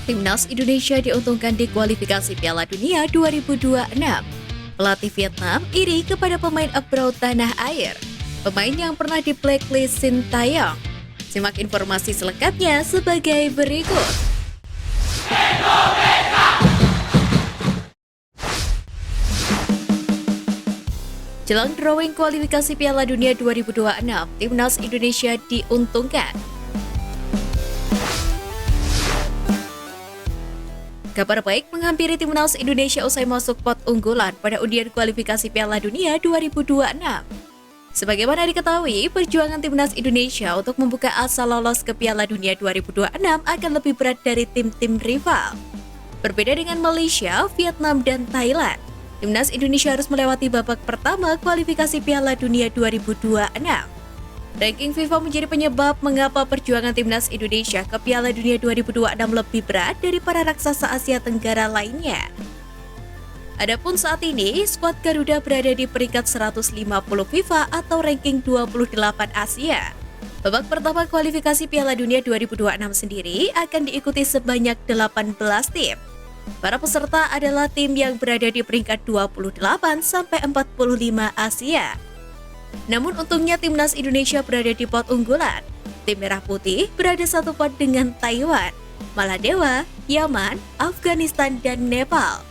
Timnas Indonesia diuntungkan di kualifikasi Piala Dunia 2026. Pelatih Vietnam iri kepada pemain abroad tanah air. Pemain yang pernah di blacklist Sintayong. Simak informasi selengkapnya sebagai berikut. Jelang drawing kualifikasi Piala Dunia 2026, Timnas Indonesia diuntungkan. Kabar baik menghampiri Timnas Indonesia usai masuk pot unggulan pada undian kualifikasi Piala Dunia 2026. Sebagaimana diketahui, perjuangan Timnas Indonesia untuk membuka asa lolos ke Piala Dunia 2026 akan lebih berat dari tim-tim rival. Berbeda dengan Malaysia, Vietnam, dan Thailand, Timnas Indonesia harus melewati babak pertama kualifikasi Piala Dunia 2026. Ranking FIFA menjadi penyebab mengapa perjuangan Timnas Indonesia ke Piala Dunia 2026 lebih berat dari para raksasa Asia Tenggara lainnya. Adapun saat ini, skuad Garuda berada di peringkat 150 FIFA atau ranking 28 Asia. Babak pertama kualifikasi Piala Dunia 2026 sendiri akan diikuti sebanyak 18 tim. Para peserta adalah tim yang berada di peringkat 28 sampai 45 Asia. Namun untungnya Timnas Indonesia berada di pot unggulan. Tim Merah Putih berada satu pot dengan Taiwan, Maladewa, Yaman, Afghanistan, dan Nepal.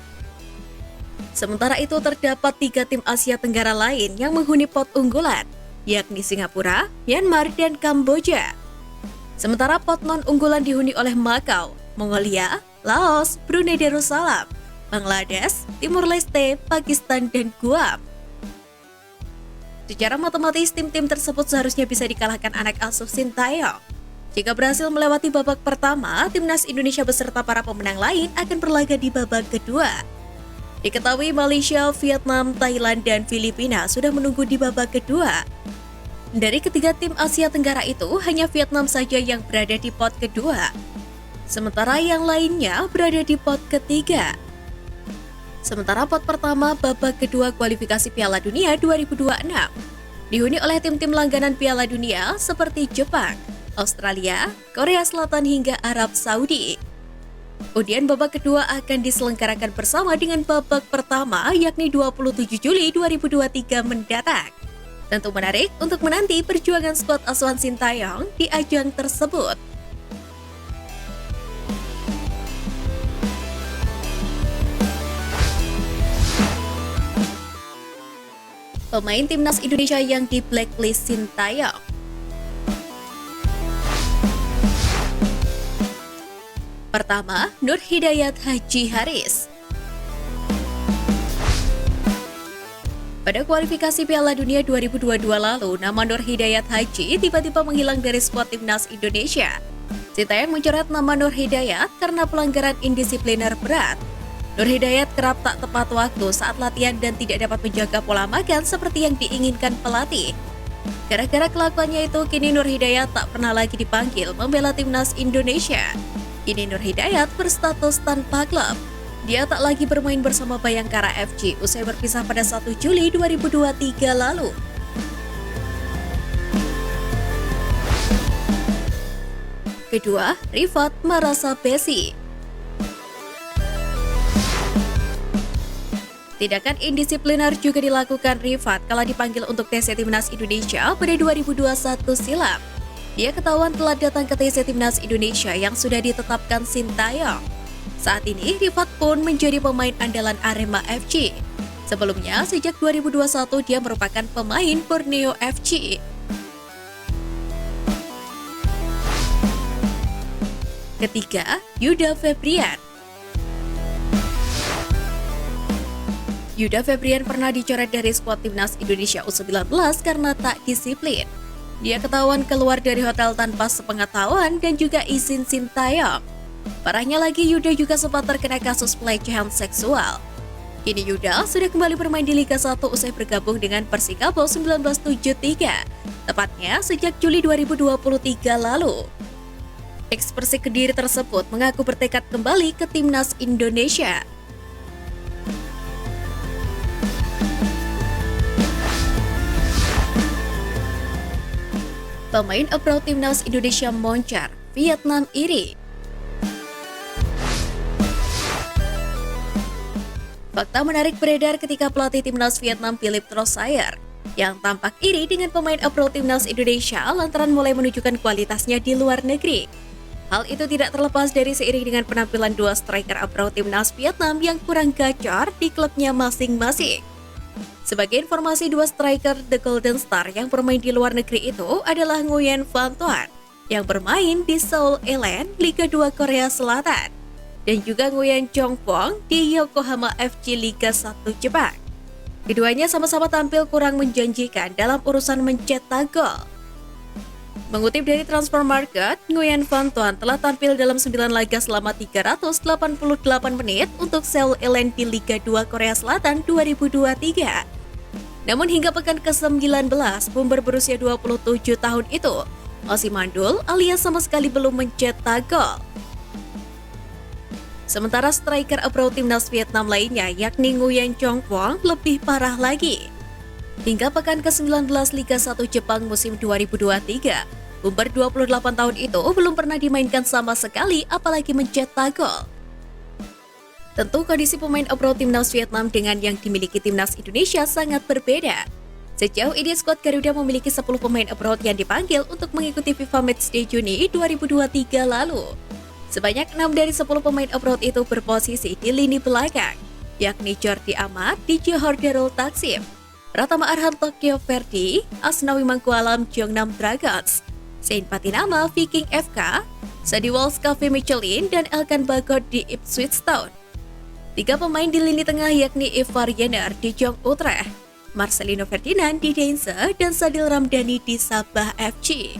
Sementara itu terdapat 3 tim Asia Tenggara lain yang menghuni pot unggulan, yakni Singapura, Myanmar, dan Kamboja. Sementara pot non-unggulan dihuni oleh Macau, Mongolia, Laos, Brunei Darussalam, Bangladesh, Timur Leste, Pakistan, dan Guam. Secara matematis, tim-tim tersebut seharusnya bisa dikalahkan anak asuh Sintayong. Jika berhasil melewati babak pertama, Timnas Indonesia beserta para pemenang lain akan berlaga di babak kedua. Diketahui Malaysia, Vietnam, Thailand, dan Filipina sudah menunggu di babak kedua. Dari ketiga tim Asia Tenggara itu, hanya Vietnam saja yang berada di pot kedua. Sementara yang lainnya berada di pot ketiga. Sementara pot pertama babak kedua kualifikasi Piala Dunia 2026 dihuni oleh tim-tim langganan Piala Dunia seperti Jepang, Australia, Korea Selatan hingga Arab Saudi. Undian babak kedua akan diselenggarakan bersama dengan babak pertama yakni 27 Juli 2023 mendatang. Tentu menarik untuk menanti perjuangan skuad asuhan Sintayong di ajang tersebut. Pemain Timnas Indonesia yang di blacklist Sintayong. Pertama, Nur Hidayat Haji Haris. Pada kualifikasi Piala Dunia 2022 lalu, nama Nur Hidayat Haji tiba-tiba menghilang dari skuad Timnas Indonesia. Sintayong mencoret nama Nur Hidayat karena pelanggaran indisipliner berat. Nur Hidayat kerap tak tepat waktu saat latihan dan tidak dapat menjaga pola makan seperti yang diinginkan pelatih. Gara-gara kelakuannya itu, kini Nur Hidayat tak pernah lagi dipanggil membela Timnas Indonesia. Kini Nur Hidayat berstatus tanpa klub. Dia tak lagi bermain bersama Bayangkara FC usai berpisah pada 1 Juli 2023 lalu. Kedua, Rifat Marasa Besi. Tindakan indisipliner juga dilakukan Rifat kala dipanggil untuk TC Timnas Indonesia pada 2021 silam. Dia ketahuan telah datang ke TC Timnas Indonesia yang sudah ditetapkan Sintayong. Saat ini, Rifat pun menjadi pemain andalan Arema FC. Sebelumnya, sejak 2021 dia merupakan pemain Borneo FC. Ketiga, Yuda Febrian. Yuda Febrian pernah dicoret dari skuad Timnas Indonesia U19 karena tak disiplin. Dia ketahuan keluar dari hotel tanpa sepengetahuan dan juga izin Sintayong. Parahnya lagi, Yuda juga sempat terkena kasus pelecehan seksual. Kini Yuda sudah kembali bermain di Liga 1 usai bergabung dengan Persikabo 1973, tepatnya sejak Juli 2023 lalu. Ex-Persik Kediri tersebut mengaku bertekad kembali ke Timnas Indonesia. Pemain abroad Timnas Indonesia moncar, Vietnam iri. Fakta menarik beredar ketika pelatih timnas Vietnam Philippe Trossard yang tampak iri dengan pemain abroad timnas Indonesia lantaran mulai menunjukkan kualitasnya di luar negeri. Hal itu tidak terlepas dari seiring dengan penampilan dua striker abroad timnas Vietnam yang kurang gacor di klubnya masing-masing. Sebagai informasi, dua striker The Golden Star yang bermain di luar negeri itu adalah Nguyen Van Thuan yang bermain di Seoul Elen, Liga 2 Korea Selatan, dan juga Nguyen Chong Pong di Yokohama FC Liga 1 Jepang. Keduanya sama-sama tampil kurang menjanjikan dalam urusan mencetak gol. Mengutip dari Transfer Market, Nguyen Van Thuan telah tampil dalam 9 laga selama 388 menit untuk Seoul Elen di Liga 2 Korea Selatan 2023. Namun hingga pekan ke-19, bomber berusia 27 tahun itu masih mandul alias sama sekali belum mencetak gol. Sementara striker abroad timnas Vietnam lainnya yakni Nguyen Chong Pong lebih parah lagi. Hingga pekan ke-19 Liga 1 Jepang musim 2023, bomber 28 tahun itu belum pernah dimainkan sama sekali apalagi mencetak gol. Tentu kondisi pemain abroad timnas Vietnam dengan yang dimiliki timnas Indonesia sangat berbeda. Sejauh ini skuad Garuda memiliki 10 pemain abroad yang dipanggil untuk mengikuti FIFA Matchday Juni 2023 lalu. Sebanyak 6 dari 10 pemain abroad itu berposisi di lini belakang, yakni Jordi Amat di Johor Darul Taksim, Pratama Arhan Tokyo Verdy, Asnawi Mangkualam Jeongnam Dragons, Saint Patinama Viking FK, Sadi Walsh Cafe Michelin, dan Elkan Bagot di Ipswich Town. 3 pemain di lini tengah yakni Ivar Jenner di Jong Utrecht, Marcelino Ferdinand di Deinze, dan Sadil Ramdhani di Sabah FC.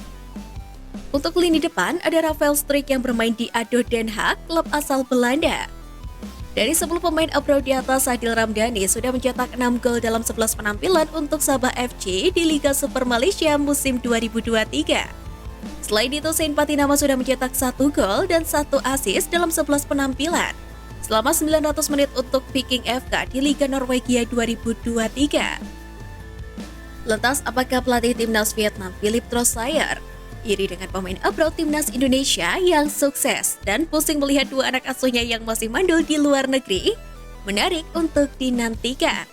Untuk lini depan ada Rafael Struijk yang bermain di ADO Den Haag, klub asal Belanda. Dari 10 pemain abroad di atas, Sadil Ramdhani sudah mencetak 6 gol dalam 11 penampilan untuk Sabah FC di Liga Super Malaysia musim 2023. Selain itu, Saint Patinama sudah mencetak 1 gol dan 1 assist dalam 11 penampilan selama 900 menit untuk Viking FK di Liga Norwegia 2023. Lantas, apakah pelatih timnas Vietnam Philippe Trossard iri dengan pemain abroad timnas Indonesia yang sukses dan pusing melihat dua anak asuhnya yang masih mandul di luar negeri? Menarik untuk dinantikan.